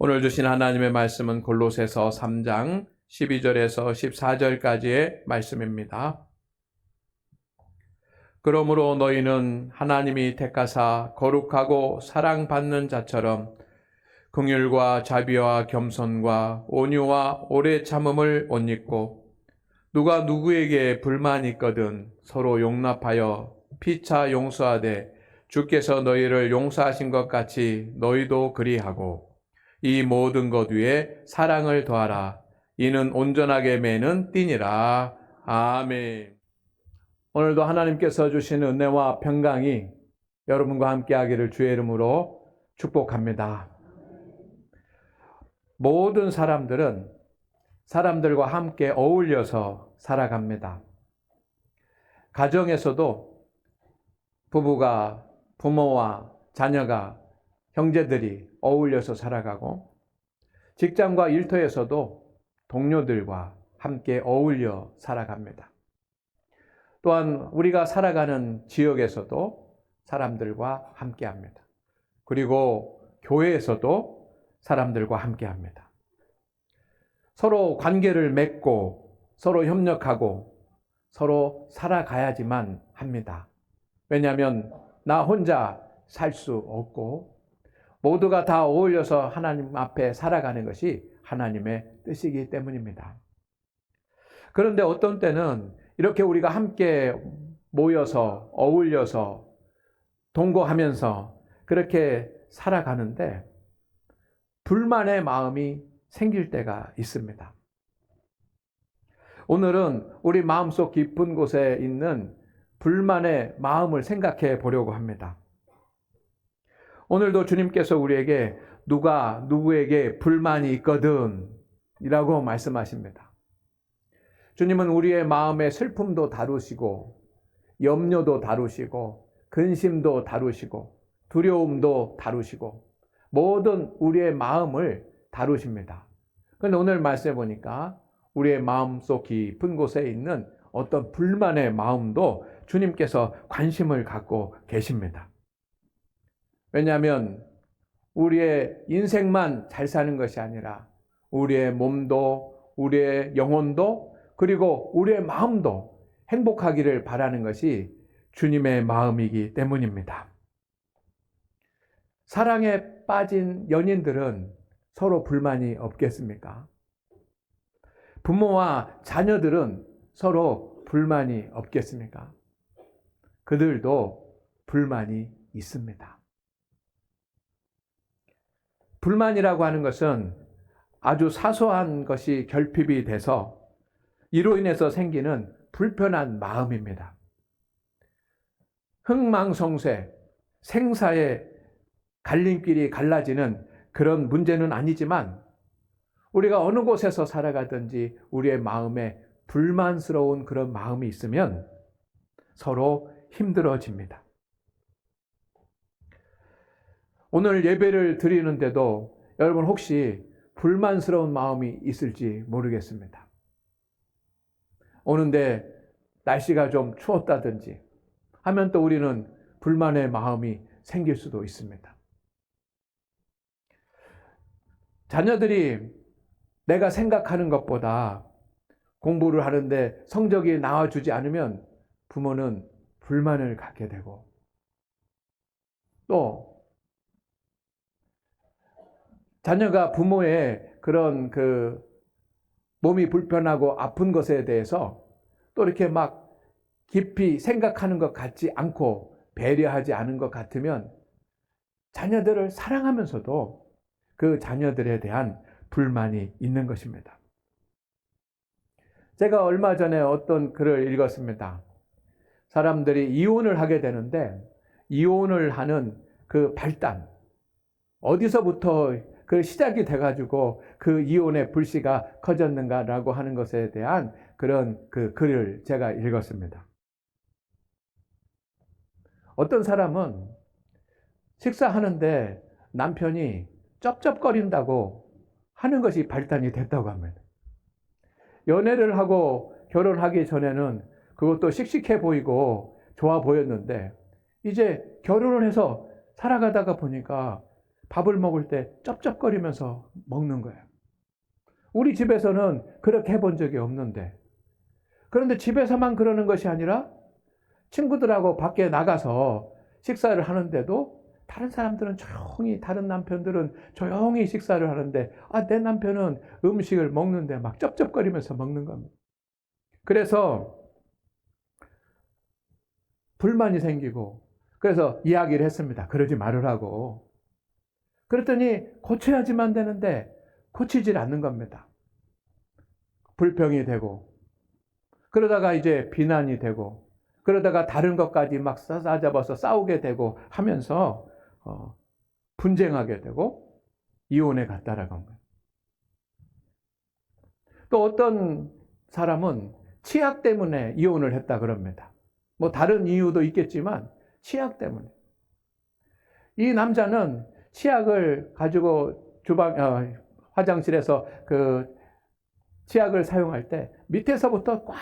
오늘 주신 하나님의 말씀은 골로새서 3장 12절에서 14절까지의 말씀입니다. 그러므로 너희는 하나님이 택하사 거룩하고 사랑받는 자처럼 긍휼과 자비와 겸손과 온유와 오래 참음을 옷 입고 누가 누구에게 불만이 있거든 서로 용납하여 피차 용서하되 주께서 너희를 용서하신 것 같이 너희도 그리하고 이 모든 것 위에 사랑을 더하라. 이는 온전하게 매는 띠니라. 아멘. 오늘도 하나님께서 주신 은혜와 평강이 여러분과 함께하기를 주의 이름으로 축복합니다. 모든 사람들은 사람들과 함께 어울려서 살아갑니다. 가정에서도 부부가, 부모와 자녀가, 형제들이 어울려서 살아가고, 직장과 일터에서도 동료들과 함께 어울려 살아갑니다. 또한 우리가 살아가는 지역에서도 사람들과 함께 합니다. 그리고 교회에서도 사람들과 함께 합니다. 서로 관계를 맺고 서로 협력하고 서로 살아가야지만 합니다. 왜냐하면 나 혼자 살 수 없고 모두가 다 어울려서 하나님 앞에 살아가는 것이 하나님의 뜻이기 때문입니다. 그런데 어떤 때는 이렇게 우리가 함께 모여서 어울려서 동거하면서 그렇게 살아가는데 불만의 마음이 생길 때가 있습니다. 오늘은 우리 마음속 깊은 곳에 있는 불만의 마음을 생각해 보려고 합니다. 오늘도 주님께서 우리에게 누가 누구에게 불만이 있거든 이라고 말씀하십니다. 주님은 우리의 마음의 슬픔도 다루시고 염려도 다루시고 근심도 다루시고 두려움도 다루시고 모든 우리의 마음을 다루십니다. 그런데 오늘 말씀해 보니까 우리의 마음속 깊은 곳에 있는 어떤 불만의 마음도 주님께서 관심을 갖고 계십니다. 왜냐하면 우리의 인생만 잘 사는 것이 아니라 우리의 몸도 우리의 영혼도 그리고 우리의 마음도 행복하기를 바라는 것이 주님의 마음이기 때문입니다. 사랑에 빠진 연인들은 서로 불만이 없겠습니까? 부모와 자녀들은 서로 불만이 없겠습니까? 그들도 불만이 있습니다. 불만이라고 하는 것은 아주 사소한 것이 결핍이 돼서 이로 인해서 생기는 불편한 마음입니다. 흥망성쇠, 생사의 갈림길이 갈라지는 그런 문제는 아니지만 우리가 어느 곳에서 살아가든지 우리의 마음에 불만스러운 그런 마음이 있으면 서로 힘들어집니다. 오늘 예배를 드리는데도 여러분 혹시 불만스러운 마음이 있을지 모르겠습니다. 오는데 날씨가 좀 추웠다든지 하면 또 우리는 불만의 마음이 생길 수도 있습니다. 자녀들이 내가 생각하는 것보다 공부를 하는데 성적이 나와주지 않으면 부모는 불만을 갖게 되고 또 자녀가 부모의 그런 몸이 불편하고 아픈 것에 대해서 또 이렇게 막 깊이 생각하는 것 같지 않고 배려하지 않은 것 같으면 자녀들을 사랑하면서도 그 자녀들에 대한 불만이 있는 것입니다. 제가 얼마 전에 어떤 글을 읽었습니다. 사람들이 이혼을 하게 되는데 이혼을 하는 그 발단, 어디서부터 그 시작이 돼가지고 그 이혼의 불씨가 커졌는가라고 하는 것에 대한 그런 그 글을 제가 읽었습니다. 어떤 사람은 식사하는데 남편이 쩝쩝거린다고 하는 것이 발단이 됐다고 합니다. 연애를 하고 결혼하기 전에는 그것도 씩씩해 보이고 좋아 보였는데 이제 결혼을 해서 살아가다가 보니까 밥을 먹을 때 쩝쩝거리면서 먹는 거예요. 우리 집에서는 그렇게 해본 적이 없는데, 그런데 집에서만 그러는 것이 아니라 친구들하고 밖에 나가서 식사를 하는데도 다른 사람들은 조용히, 다른 남편들은 조용히 식사를 하는데, 내 남편은 음식을 먹는데 막 쩝쩝거리면서 먹는 겁니다. 그래서 불만이 생기고, 그래서 이야기를 했습니다. 그러지 말으라고. 그랬더니 고쳐야지만 되는데 고치질 않는 겁니다. 불평이 되고, 그러다가 이제 비난이 되고, 그러다가 다른 것까지 막 싸잡아서 싸우게 되고 하면서 분쟁하게 되고 이혼에 갔다라는 거예요. 또 어떤 사람은 치약 때문에 이혼을 했다 그럽니다. 뭐 다른 이유도 있겠지만 치약 때문에. 이 남자는 치약을 가지고 화장실에서 그 치약을 사용할 때 밑에서부터 꽉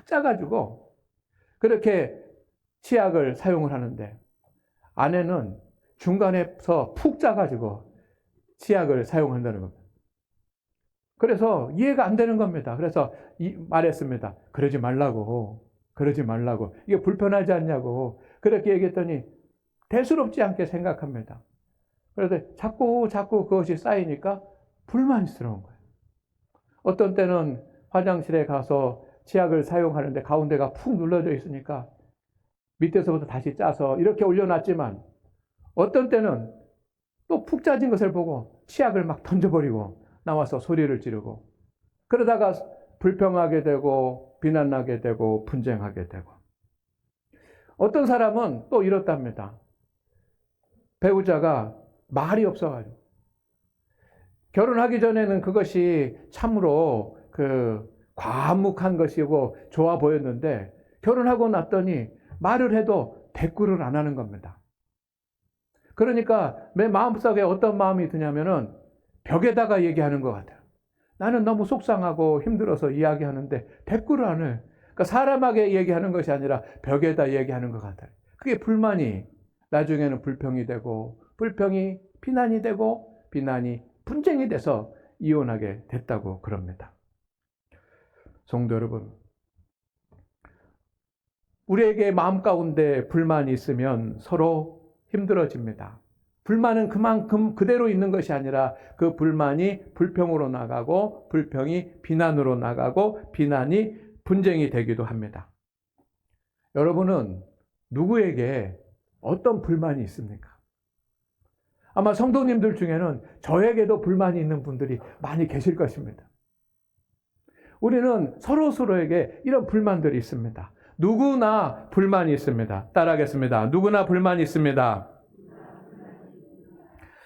짜가지고 그렇게 치약을 사용을 하는데, 아내는 중간에서 푹 짜가지고 치약을 사용한다는 겁니다. 그래서 이해가 안 되는 겁니다. 그래서 말했습니다. 그러지 말라고. 이게 불편하지 않냐고. 그렇게 얘기했더니 대수롭지 않게 생각합니다. 그래서 자꾸 그것이 쌓이니까 불만스러운 거예요. 어떤 때는 화장실에 가서 치약을 사용하는데 가운데가 푹 눌러져 있으니까 밑에서부터 다시 짜서 이렇게 올려놨지만, 어떤 때는 또 푹 짜진 것을 보고 치약을 막 던져버리고 나와서 소리를 지르고, 그러다가 불평하게 되고 비난하게 되고 분쟁하게 되고. 어떤 사람은 또 이렇답니다. 배우자가 말이 없어가지고, 결혼하기 전에는 그것이 참으로 과묵한 것이고 좋아 보였는데, 결혼하고 났더니 말을 해도 대꾸를 안 하는 겁니다. 그러니까 내 마음속에 어떤 마음이 드냐면은 벽에다가 얘기하는 것 같아요. 나는 너무 속상하고 힘들어서 이야기하는데 대꾸를 안 해요. 그러니까 사람에게 얘기하는 것이 아니라 벽에다 얘기하는 것 같아요. 그게 불만이 나중에는 불평이 되고, 불평이 비난이 되고, 비난이 분쟁이 돼서 이혼하게 됐다고 그럽니다. 성도 여러분, 우리에게 마음 가운데 불만이 있으면 서로 힘들어집니다. 불만은 그만큼 그대로 있는 것이 아니라 그 불만이 불평으로 나가고, 불평이 비난으로 나가고, 비난이 분쟁이 되기도 합니다. 여러분은 누구에게 어떤 불만이 있습니까? 아마 성도님들 중에는 저에게도 불만이 있는 분들이 많이 계실 것입니다. 우리는 서로에게 이런 불만들이 있습니다. 누구나 불만이 있습니다. 따라하겠습니다. 누구나 불만이 있습니다.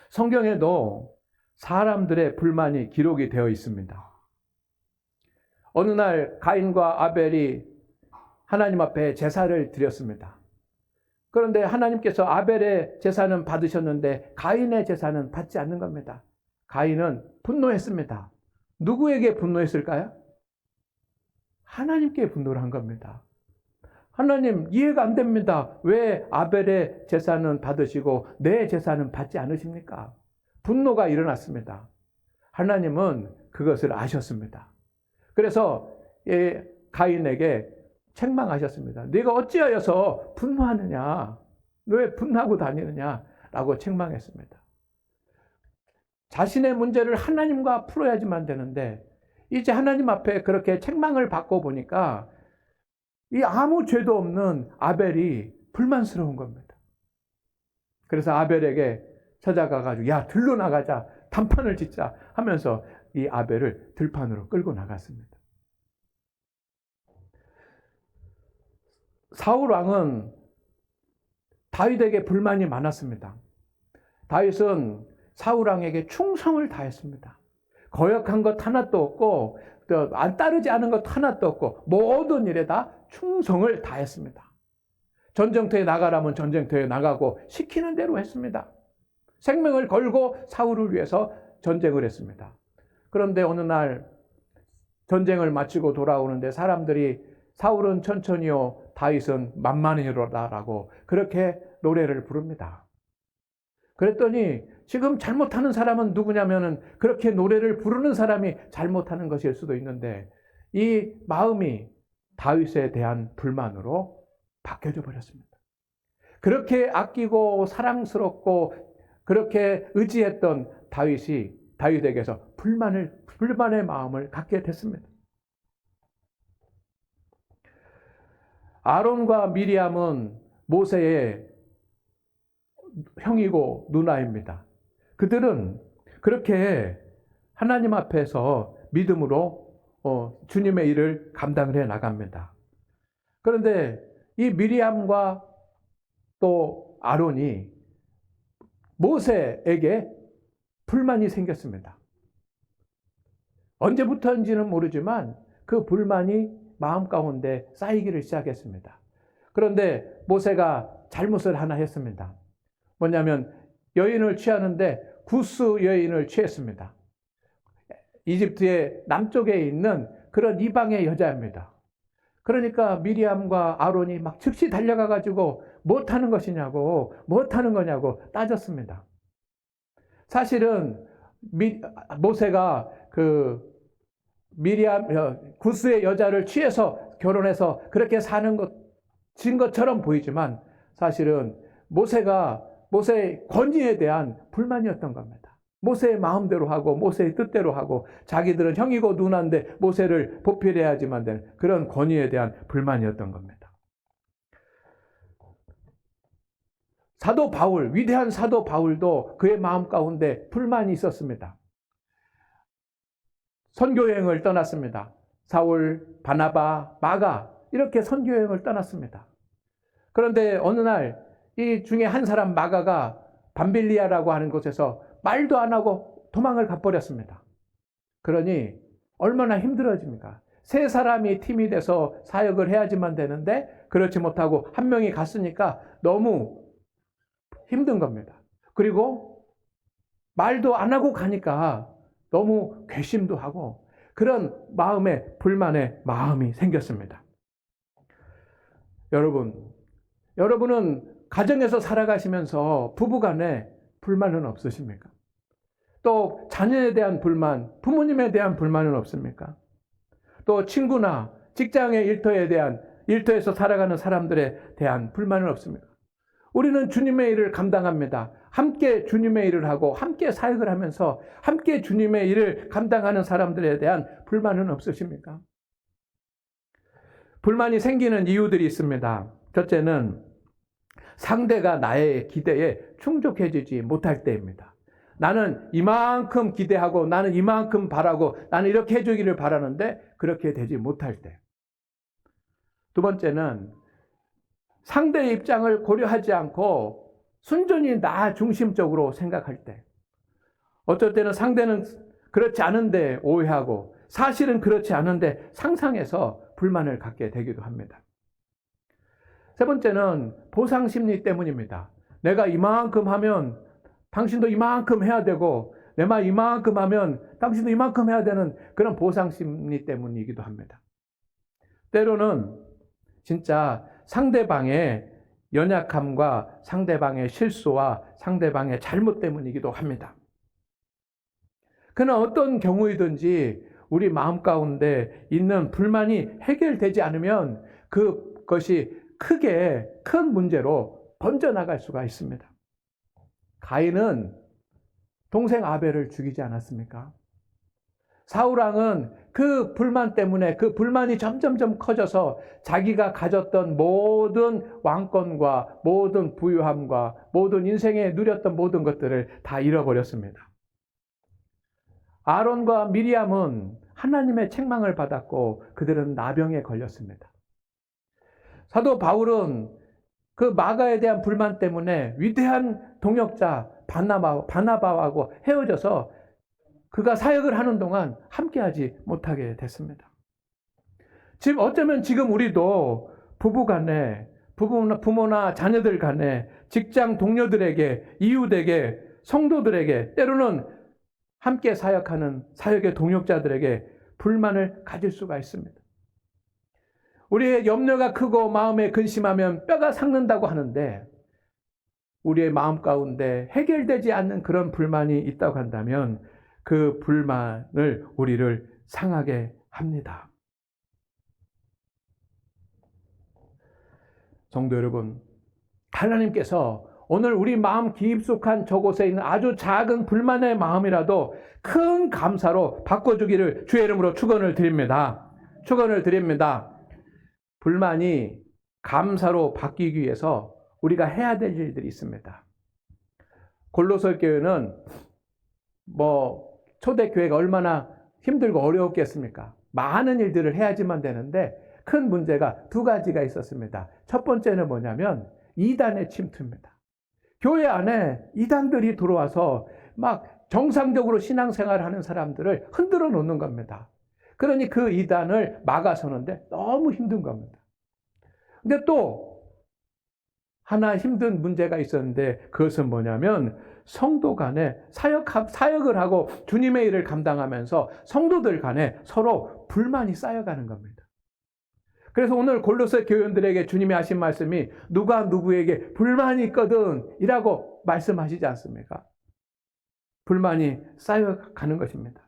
성경에도 사람들의 불만이 기록이 되어 있습니다. 어느 날 가인과 아벨이 하나님 앞에 제사를 드렸습니다. 그런데 하나님께서 아벨의 제사는 받으셨는데 가인의 제사는 받지 않는 겁니다. 가인은 분노했습니다. 누구에게 분노했을까요? 하나님께 분노를 한 겁니다. 하나님, 이해가 안 됩니다. 왜 아벨의 제사는 받으시고 내 제사는 받지 않으십니까? 분노가 일어났습니다. 하나님은 그것을 아셨습니다. 그래서 가인에게 책망하셨습니다. 네가 어찌하여서 분노하느냐? 왜 분노하고 다니느냐? 라고 책망했습니다. 자신의 문제를 하나님과 풀어야지만 되는데, 이제 하나님 앞에 그렇게 책망을 받고 보니까 이 아무 죄도 없는 아벨이 불만스러운 겁니다. 그래서 아벨에게 찾아가가지고 야, 들로 나가자, 단판을 짓자 하면서 이 아벨을 들판으로 끌고 나갔습니다. 사울 왕은 다윗에게 불만이 많았습니다. 다윗은 사울 왕에게 충성을 다했습니다. 거역한 것 하나도 없고 안 따르지 않은 것 하나도 없고 모든 일에 다 충성을 다했습니다. 전쟁터에 나가라면 전쟁터에 나가고 시키는 대로 했습니다. 생명을 걸고 사울을 위해서 전쟁을 했습니다. 그런데 어느 날 전쟁을 마치고 돌아오는데 사람들이 사울은 천천히요, 다윗은 만만히로다라고 그렇게 노래를 부릅니다. 그랬더니 지금 잘못하는 사람은 누구냐면은 그렇게 노래를 부르는 사람이 잘못하는 것일 수도 있는데 이 마음이 다윗에 대한 불만으로 바뀌어져 버렸습니다. 그렇게 아끼고 사랑스럽고 그렇게 의지했던 다윗이 다윗에게서 불만의 마음을 갖게 됐습니다. 아론과 미리암은 모세의 형이고 누나입니다. 그들은 그렇게 하나님 앞에서 믿음으로 주님의 일을 감당을 해 나갑니다. 그런데 이 미리암과 또 아론이 모세에게 불만이 생겼습니다. 언제부터인지는 모르지만 그 불만이 마음 가운데 쌓이기를 시작했습니다. 그런데 모세가 잘못을 하나 했습니다. 뭐냐면 여인을 취하는데 구스 여인을 취했습니다. 이집트의 남쪽에 있는 그런 이방의 여자입니다. 그러니까 미리암과 아론이 막 즉시 달려가 가지고 못하는 것이냐고 못하는 거냐고 따졌습니다. 사실은 모세가 그 미리암 구스의 여자를 취해서 결혼해서 그렇게 사는 것처럼 보이지만 사실은 모세의 권위에 대한 불만이었던 겁니다. 모세의 마음대로 하고 모세의 뜻대로 하고 자기들은 형이고 누나인데 모세를 보필해야지만 되는 그런 권위에 대한 불만이었던 겁니다. 사도 바울, 위대한 사도 바울도 그의 마음 가운데 불만이 있었습니다. 선교여행을 떠났습니다. 사울, 바나바, 마가 이렇게 선교여행을 떠났습니다. 그런데 어느 날 이 중에 한 사람 마가가 밤빌리아라고 하는 곳에서 말도 안 하고 도망을 가버렸습니다. 그러니 얼마나 힘들어집니까? 세 사람이 팀이 돼서 사역을 해야지만 되는데 그렇지 못하고 한 명이 갔으니까 너무 힘든 겁니다. 그리고 말도 안 하고 가니까 너무 괘씸도 하고 그런 마음에 불만의 마음이 생겼습니다. 여러분은 가정에서 살아가시면서 부부간에 불만은 없으십니까? 또 자녀에 대한 불만, 부모님에 대한 불만은 없습니까? 또 친구나 직장의 일터에서 살아가는 사람들에 대한 불만은 없습니까? 우리는 주님의 일을 감당합니다. 함께 주님의 일을 하고 함께 사역을 하면서 함께 주님의 일을 감당하는 사람들에 대한 불만은 없으십니까? 불만이 생기는 이유들이 있습니다. 첫째는 상대가 나의 기대에 충족해지지 못할 때입니다. 나는 이만큼 기대하고 나는 이만큼 바라고 나는 이렇게 해주기를 바라는데 그렇게 되지 못할 때. 두 번째는 상대의 입장을 고려하지 않고 순전히 나 중심적으로 생각할 때. 어쩔 때는 상대는 그렇지 않은데 오해하고 사실은 그렇지 않은데 상상해서 불만을 갖게 되기도 합니다. 세 번째는 보상심리 때문입니다. 내가 이만큼 하면 당신도 이만큼 해야 되고 내 말 이만큼 하면 당신도 이만큼 해야 되는 그런 보상심리 때문이기도 합니다. 때로는 진짜 상대방의 연약함과 상대방의 실수와 상대방의 잘못 때문이기도 합니다. 그러나 어떤 경우이든지 우리 마음 가운데 있는 불만이 해결되지 않으면 그것이 큰 문제로 번져나갈 수가 있습니다. 가인은 동생 아벨을 죽이지 않았습니까? 사울왕은 그 불만 때문에 그 불만이 점점점 커져서 자기가 가졌던 모든 왕권과 모든 부유함과 모든 인생에 누렸던 모든 것들을 다 잃어버렸습니다. 아론과 미리암은 하나님의 책망을 받았고 그들은 나병에 걸렸습니다. 사도 바울은 그 마가에 대한 불만 때문에 위대한 동역자 바나바하고 헤어져서 그가 사역을 하는 동안 함께하지 못하게 됐습니다. 지금 어쩌면 지금 우리도 부부간에 부모나 자녀들 간에 직장 동료들에게 이웃에게 성도들에게 때로는 함께 사역하는 사역의 동역자들에게 불만을 가질 수가 있습니다. 우리의 염려가 크고 마음에 근심하면 뼈가 삭는다고 하는데 우리의 마음 가운데 해결되지 않는 그런 불만이 있다고 한다면 그 불만을 우리를 상하게 합니다. 성도 여러분, 하나님께서 오늘 우리 마음 깊숙한 저곳에 있는 아주 작은 불만의 마음이라도 큰 감사로 바꿔주기를 주의 이름으로 축원을 드립니다. 축원을 드립니다. 불만이 감사로 바뀌기 위해서 우리가 해야 될 일들이 있습니다. 골로새 교회는 초대교회가 얼마나 힘들고 어려웠겠습니까? 많은 일들을 해야지만 되는데 큰 문제가 두 가지가 있었습니다. 첫 번째는 뭐냐면 이단의 침투입니다. 교회 안에 이단들이 들어와서 막 정상적으로 신앙생활을 하는 사람들을 흔들어 놓는 겁니다. 그러니 그 이단을 막아서는데 너무 힘든 겁니다. 근데 또 하나 힘든 문제가 있었는데 그것은 뭐냐면 성도 간에 사역을 하고 주님의 일을 감당하면서 성도들 간에 서로 불만이 쌓여가는 겁니다. 그래서 오늘 골로새 교인들에게 주님이 하신 말씀이 누가 누구에게 불만이 있거든 이라고 말씀하시지 않습니까? 불만이 쌓여가는 것입니다.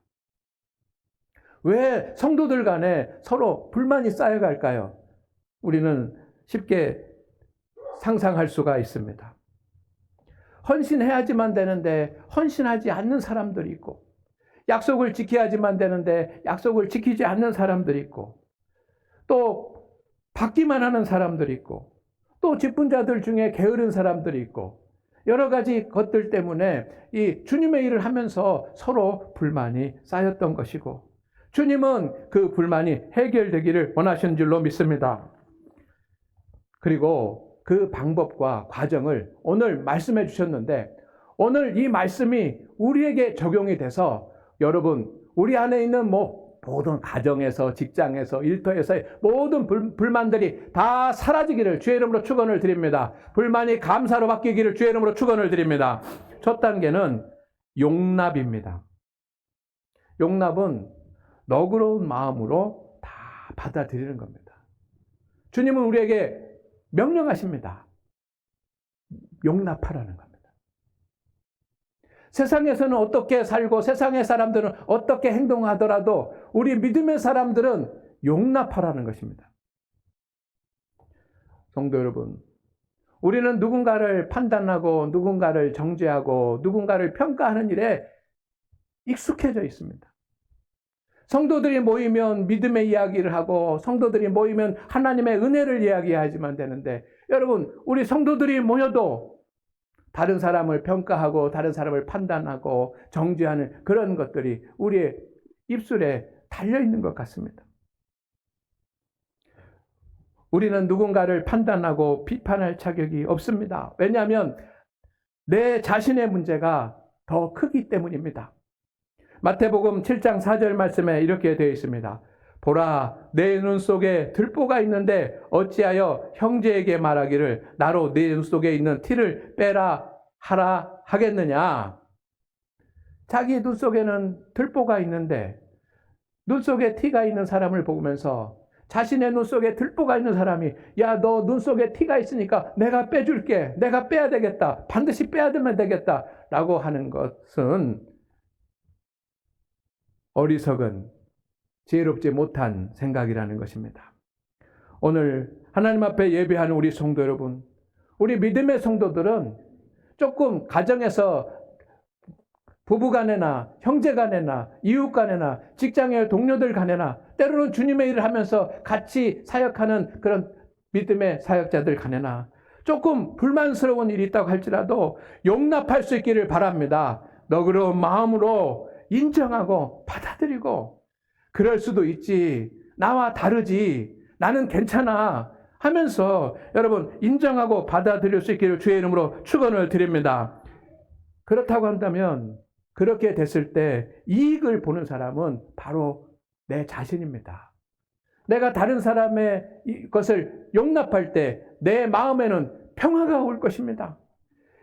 왜 성도들 간에 서로 불만이 쌓여갈까요? 우리는 쉽게 상상할 수가 있습니다. 헌신해야지만 되는데 헌신하지 않는 사람들이 있고, 약속을 지켜야지만 되는데 약속을 지키지 않는 사람들이 있고, 또 받기만 하는 사람들이 있고, 또 직분자들 중에 게으른 사람들이 있고, 여러 가지 것들 때문에 이 주님의 일을 하면서 서로 불만이 쌓였던 것이고, 주님은 그 불만이 해결되기를 원하시는 줄로 믿습니다. 그리고 그 방법과 과정을 오늘 말씀해 주셨는데, 오늘 이 말씀이 우리에게 적용이 돼서 여러분, 우리 안에 있는 모든 가정에서, 직장에서, 일터에서의 모든 불만들이 다 사라지기를 주의 이름으로 축원을 드립니다. 불만이 감사로 바뀌기를 주의 이름으로 축원을 드립니다. 첫 단계는 용납입니다. 용납은 너그러운 마음으로 다 받아들이는 겁니다. 주님은 우리에게 명령하십니다. 용납하라는 겁니다. 세상에서는 어떻게 살고 세상의 사람들은 어떻게 행동하더라도 우리 믿음의 사람들은 용납하라는 것입니다. 성도 여러분, 우리는 누군가를 판단하고 누군가를 정죄하고 누군가를 평가하는 일에 익숙해져 있습니다. 성도들이 모이면 믿음의 이야기를 하고 성도들이 모이면 하나님의 은혜를 이야기하지만 되는데, 여러분, 우리 성도들이 모여도 다른 사람을 평가하고 다른 사람을 판단하고 정죄하는 그런 것들이 우리의 입술에 달려있는 것 같습니다. 우리는 누군가를 판단하고 비판할 자격이 없습니다. 왜냐하면 내 자신의 문제가 더 크기 때문입니다. 마태복음 7장 4절 말씀에 이렇게 되어 있습니다. 보라, 내 눈 속에 들보가 있는데 어찌하여 형제에게 말하기를 나로 내 눈 속에 있는 티를 빼라 하라 하겠느냐. 자기 눈 속에는 들보가 있는데 눈 속에 티가 있는 사람을 보면서 자신의 눈 속에 들보가 있는 사람이, 야, 너 눈 속에 티가 있으니까 내가 빼줄게, 내가 빼야 되겠다, 반드시 빼야 되면 되겠다 라고 하는 것은 어리석은 지혜롭지 못한 생각이라는 것입니다. 오늘 하나님 앞에 예배하는 우리 성도 여러분, 우리 믿음의 성도들은 조금 가정에서 부부간에나 형제간에나 이웃간에나 직장의 동료들 간에나 때로는 주님의 일을 하면서 같이 사역하는 그런 믿음의 사역자들 간에나 조금 불만스러운 일이 있다고 할지라도 용납할 수 있기를 바랍니다. 너그러운 마음으로 인정하고 받아들이고, 그럴 수도 있지, 나와 다르지, 나는 괜찮아 하면서 여러분 인정하고 받아들일 수 있기를 주의 이름으로 축원을 드립니다. 그렇다고 한다면 그렇게 됐을 때 이익을 보는 사람은 바로 내 자신입니다. 내가 다른 사람의 것을 용납할 때 내 마음에는 평화가 올 것입니다.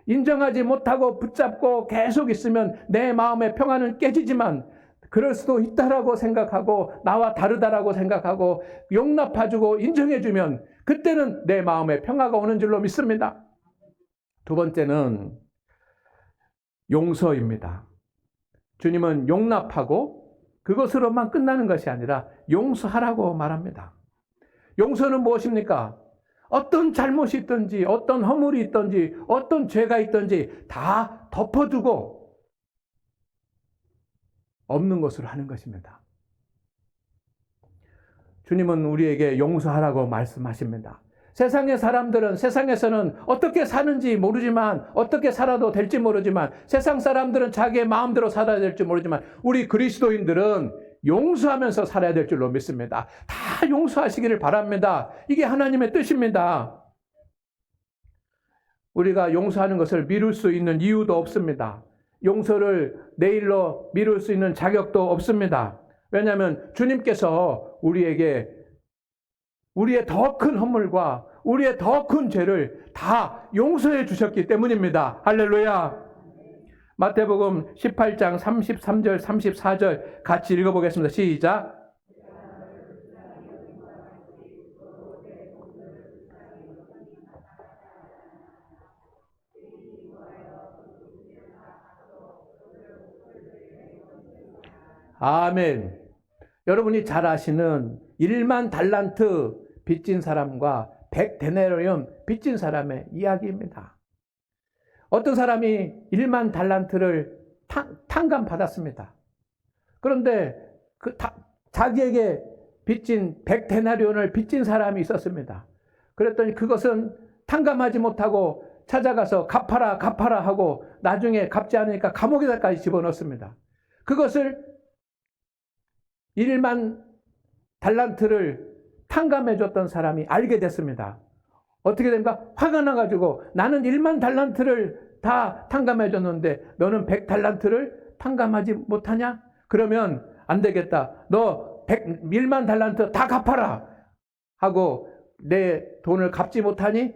인정하지 못하고 붙잡고 계속 있으면 내 마음의 평화는 깨지지만, 그럴 수도 있다라고 생각하고 나와 다르다라고 생각하고 용납해주고 인정해주면 그때는 내 마음에 평화가 오는 줄로 믿습니다. 두 번째는 용서입니다. 주님은 용납하고 그것으로만 끝나는 것이 아니라 용서하라고 말합니다. 용서는 무엇입니까? 어떤 잘못이 있든지 어떤 허물이 있든지 어떤 죄가 있든지 다 덮어두고 없는 것으로 하는 것입니다. 주님은 우리에게 용서하라고 말씀하십니다. 세상의 사람들은 세상에서는 어떻게 사는지 모르지만 어떻게 살아도 될지 모르지만 세상 사람들은 자기의 마음대로 살아야 될지 모르지만 우리 그리스도인들은 용서하면서 살아야 될 줄로 믿습니다. 다 용서하시기를 바랍니다. 이게 하나님의 뜻입니다. 우리가 용서하는 것을 미룰 수 있는 이유도 없습니다. 용서를 내일로 미룰 수 있는 자격도 없습니다. 왜냐하면 주님께서 우리에게 우리의 더 큰 허물과 우리의 더 큰 죄를 다 용서해 주셨기 때문입니다. 할렐루야. 마태복음 18장 33절 34절 같이 읽어보겠습니다. 시작. 아멘. 여러분이 잘 아시는 1만 달란트 빚진 사람과 100데나리온 빚진 사람의 이야기입니다. 어떤 사람이 1만 달란트를 탕감받았습니다. 그런데 자기에게 빚진 100데나리온을 빚진 사람이 있었습니다. 그랬더니 그것은 탕감하지 못하고 찾아가서 갚아라 하고 나중에 갚지 않으니까 감옥에까지 집어넣습니다. 그것을 1만 달란트를 탕감해줬던 사람이 알게 됐습니다. 어떻게 됩니까? 화가 나가지고 나는 1만 달란트를 다 탕감해줬는데 너는 100달란트를 탕감하지 못하냐? 그러면 안 되겠다. 너 1만 달란트 다 갚아라 하고 내 돈을 갚지 못하니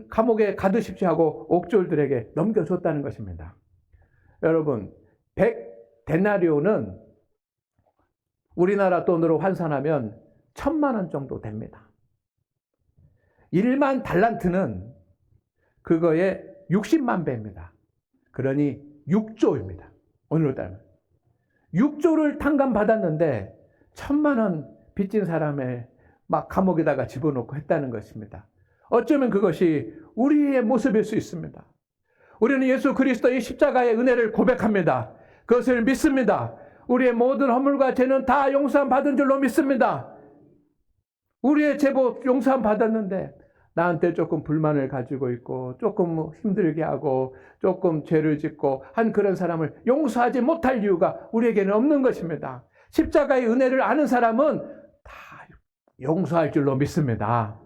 감옥에 가두십시오 하고 옥졸들에게 넘겨줬다는 것입니다. 여러분, 100데나리온은 우리나라 돈으로 환산하면 1,000만 원 정도 됩니다. 1만 달란트는 그거의 60만 배입니다. 그러니 6조입니다. 오늘로 따르면 6조를 탕감받았는데 1,000만 원 빚진 사람의 막 감옥에다가 집어넣고 했다는 것입니다. 어쩌면 그것이 우리의 모습일 수 있습니다. 우리는 예수 그리스도의 십자가의 은혜를 고백합니다. 그것을 믿습니다. 우리의 모든 허물과 죄는 다 용서함 받은 줄로 믿습니다. 우리의 제법 용서함 받았는데 나한테 조금 불만을 가지고 있고 조금 힘들게 하고 조금 죄를 짓고 한 그런 사람을 용서하지 못할 이유가 우리에게는 없는 것입니다. 십자가의 은혜를 아는 사람은 다 용서할 줄로 믿습니다.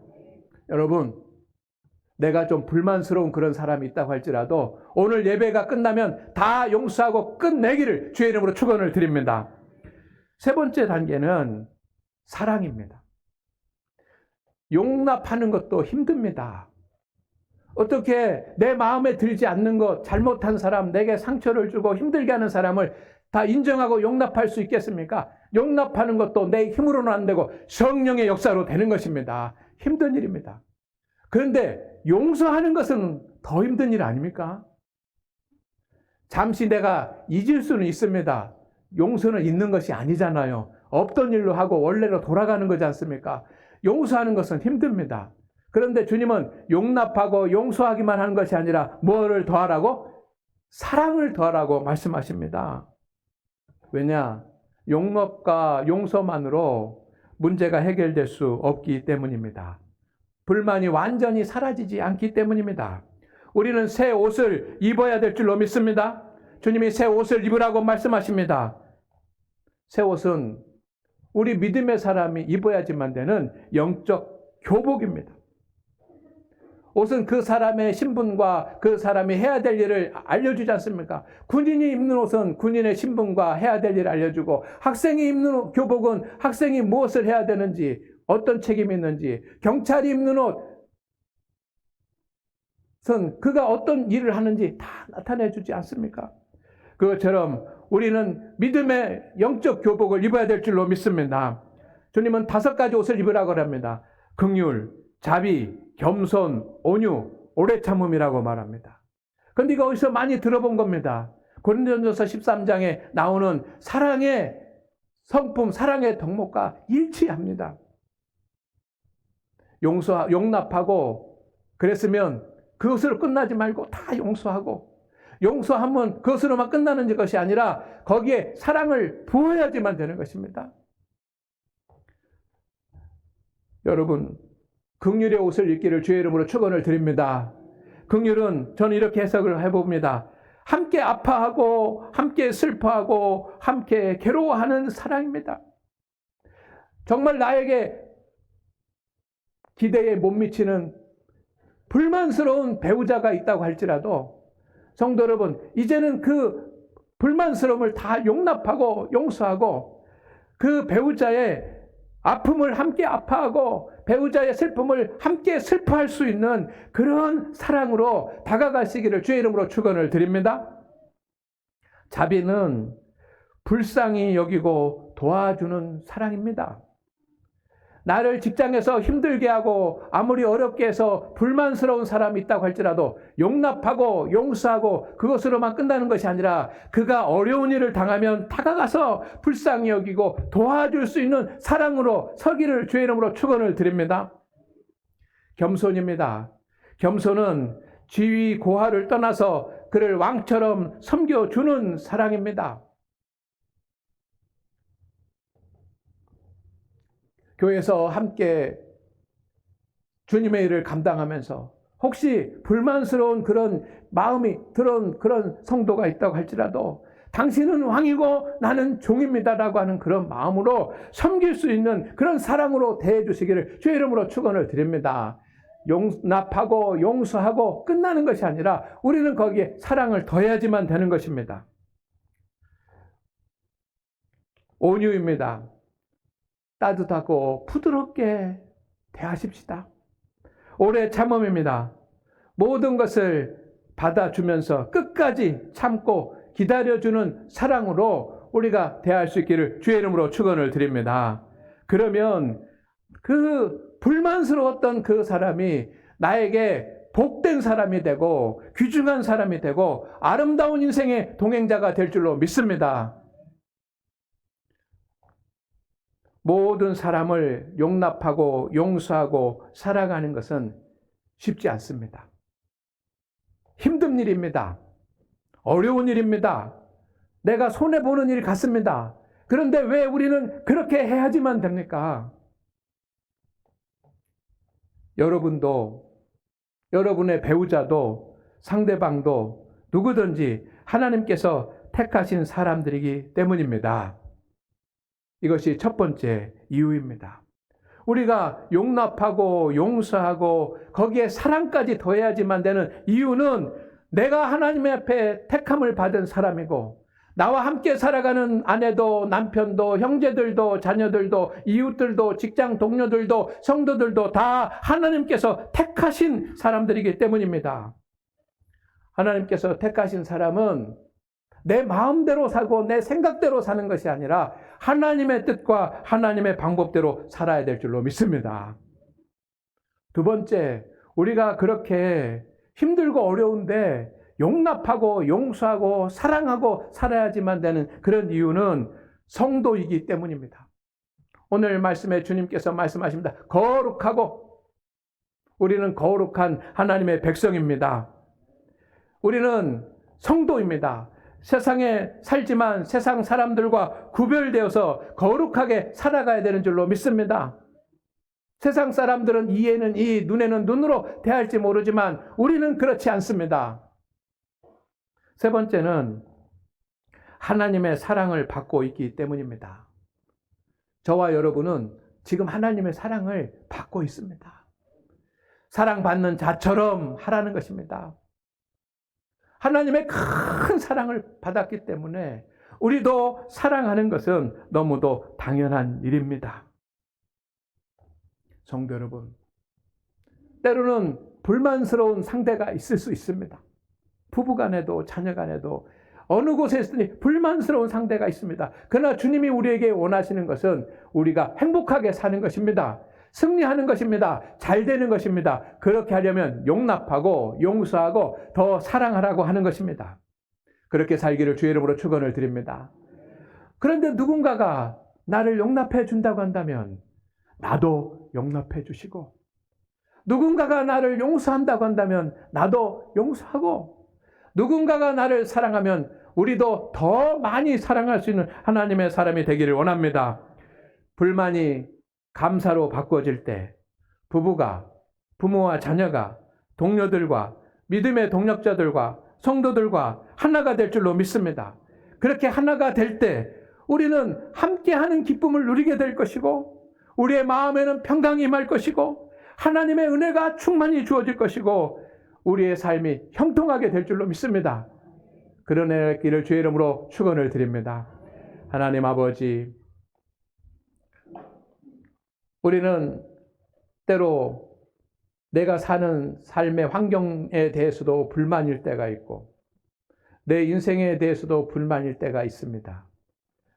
여러분, 내가 좀 불만스러운 그런 사람이 있다고 할지라도 오늘 예배가 끝나면 다 용서하고 끝내기를 주의 이름으로 축원을 드립니다. 세 번째 단계는 사랑입니다. 용납하는 것도 힘듭니다. 어떻게 내 마음에 들지 않는 것, 잘못한 사람, 내게 상처를 주고 힘들게 하는 사람을 다 인정하고 용납할 수 있겠습니까? 용납하는 것도 내 힘으로는 안 되고 성령의 역사로 되는 것입니다. 힘든 일입니다. 그런데 용서하는 것은 더 힘든 일 아닙니까? 잠시 내가 잊을 수는 있습니다. 용서는 있는 것이 아니잖아요. 없던 일로 하고 원래로 돌아가는 거지 않습니까? 용서하는 것은 힘듭니다. 그런데 주님은 용납하고 용서하기만 하는 것이 아니라 뭐를 더하라고? 사랑을 더하라고 말씀하십니다. 왜냐? 용납과 용서만으로 문제가 해결될 수 없기 때문입니다. 불만이 완전히 사라지지 않기 때문입니다. 우리는 새 옷을 입어야 될 줄로 믿습니다. 주님이 새 옷을 입으라고 말씀하십니다. 새 옷은 우리 믿음의 사람이 입어야지만 되는 영적 교복입니다. 옷은 그 사람의 신분과 그 사람이 해야 될 일을 알려주지 않습니까? 군인이 입는 옷은 군인의 신분과 해야 될 일을 알려주고 학생이 입는 교복은 학생이 무엇을 해야 되는지 어떤 책임이 있는지 경찰이 입는 옷은 그가 어떤 일을 하는지 다 나타내 주지 않습니까? 그것처럼 우리는 믿음의 영적 교복을 입어야 될 줄로 믿습니다. 주님은 5가지 옷을 입으라고 합니다. 긍휼, 자비, 겸손, 온유, 오래 참음이라고 말합니다. 그런데 이거 어디서 많이 들어본 겁니다. 고린도전서 13장에 나오는 사랑의 성품, 사랑의 덕목과 일치합니다. 용납하고 그랬으면 그것으로 끝나지 말고 다 용서하고, 용서하면 그것으로만 끝나는 것이 아니라 거기에 사랑을 부어야지만 되는 것입니다. 여러분, 긍휼의 옷을 입기를 주의 이름으로 축원을 드립니다. 긍휼은 저는 이렇게 해석을 해봅니다. 함께 아파하고 함께 슬퍼하고 함께 괴로워하는 사랑입니다. 정말 나에게 기대에 못 미치는 불만스러운 배우자가 있다고 할지라도 성도 여러분, 이제는 그 불만스러움을 다 용납하고 용서하고 그 배우자의 아픔을 함께 아파하고 배우자의 슬픔을 함께 슬퍼할 수 있는 그런 사랑으로 다가가시기를 주의 이름으로 축원을 드립니다. 자비는 불쌍히 여기고 도와주는 사랑입니다. 나를 직장에서 힘들게 하고 아무리 어렵게 해서 불만스러운 사람이 있다고 할지라도 용납하고 용서하고 그것으로만 끝나는 것이 아니라 그가 어려운 일을 당하면 다가가서 불쌍히 여기고 도와줄 수 있는 사랑으로 서기를 주의 이름으로 축원을 드립니다. 겸손입니다. 겸손은 지위 고하를 떠나서 그를 왕처럼 섬겨주는 사랑입니다. 교회에서 함께 주님의 일을 감당하면서 혹시 불만스러운 그런 마음이 들어온 그런 성도가 있다고 할지라도 당신은 왕이고 나는 종입니다라고 하는 그런 마음으로 섬길 수 있는 그런 사랑으로 대해 주시기를 주의 이름으로 축원을 드립니다. 용납하고 용서하고 끝나는 것이 아니라 우리는 거기에 사랑을 더해야지만 되는 것입니다. 온유입니다. 따뜻하고 부드럽게 대하십시다. 오래 참음입니다. 모든 것을 받아주면서 끝까지 참고 기다려주는 사랑으로 우리가 대할 수 있기를 주의 이름으로 축원을 드립니다. 그러면 그 불만스러웠던 그 사람이 나에게 복된 사람이 되고 귀중한 사람이 되고 아름다운 인생의 동행자가 될 줄로 믿습니다. 모든 사람을 용납하고 용서하고 사랑하는 것은 쉽지 않습니다. 힘든 일입니다. 어려운 일입니다. 내가 손해보는 일 같습니다. 그런데 왜 우리는 그렇게 해야지만 됩니까? 여러분도, 여러분의 배우자도, 상대방도 누구든지 하나님께서 택하신 사람들이기 때문입니다. 이것이 첫 번째 이유입니다. 우리가 용납하고 용서하고 거기에 사랑까지 더해야지만 되는 이유는 내가 하나님 앞에 택함을 받은 사람이고 나와 함께 살아가는 아내도 남편도 형제들도 자녀들도 이웃들도 직장 동료들도 성도들도 다 하나님께서 택하신 사람들이기 때문입니다. 하나님께서 택하신 사람은 내 마음대로 살고 내 생각대로 사는 것이 아니라 하나님의 뜻과 하나님의 방법대로 살아야 될 줄로 믿습니다. 두 번째, 우리가 그렇게 힘들고 어려운데 용납하고 용서하고 사랑하고 살아야지만 되는 그런 이유는 성도이기 때문입니다. 오늘 말씀에 주님께서 말씀하십니다. 거룩하고 우리는 거룩한 하나님의 백성입니다. 우리는 성도입니다. 세상에 살지만 세상 사람들과 구별되어서 거룩하게 살아가야 되는 줄로 믿습니다. 세상 사람들은 이에는 이, 눈에는 눈으로 대할지 모르지만 우리는 그렇지 않습니다. 세 번째는 하나님의 사랑을 받고 있기 때문입니다. 저와 여러분은 지금 하나님의 사랑을 받고 있습니다. 사랑받는 자처럼 하라는 것입니다. 하나님의 큰 사랑을 받았기 때문에 우리도 사랑하는 것은 너무도 당연한 일입니다. 성도 여러분, 때로는 불만스러운 상대가 있을 수 있습니다. 부부간에도 자녀간에도 어느 곳에 있으니 불만스러운 상대가 있습니다. 그러나 주님이 우리에게 원하시는 것은 우리가 행복하게 사는 것입니다. 승리하는 것입니다. 잘 되는 것입니다. 그렇게 하려면 용납하고 용서하고 더 사랑하라고 하는 것입니다. 그렇게 살기를 주의 이름으로 축원을 드립니다. 그런데 누군가가 나를 용납해 준다고 한다면 나도 용납해 주시고, 누군가가 나를 용서한다고 한다면 나도 용서하고, 누군가가 나를 사랑하면 우리도 더 많이 사랑할 수 있는 하나님의 사람이 되기를 원합니다. 불만이 감사로 바꿔질 때 부부가, 부모와 자녀가, 동료들과 믿음의 동력자들과 성도들과 하나가 될 줄로 믿습니다. 그렇게 하나가 될 때 우리는 함께하는 기쁨을 누리게 될 것이고, 우리의 마음에는 평강이 임할 것이고, 하나님의 은혜가 충만히 주어질 것이고, 우리의 삶이 형통하게 될 줄로 믿습니다. 그런 의 길을 주의 이름으로 축원을 드립니다. 하나님 아버지, 우리는 때로 내가 사는 삶의 환경에 대해서도 불만일 때가 있고, 내 인생에 대해서도 불만일 때가 있습니다.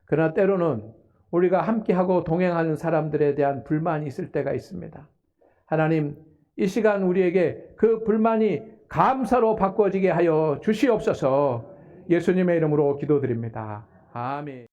그러나 때로는 우리가 함께하고 동행하는 사람들에 대한 불만이 있을 때가 있습니다. 하나님, 이 시간 우리에게 그 불만이 감사로 바꿔지게 하여 주시옵소서. 예수님의 이름으로 기도드립니다. 아멘.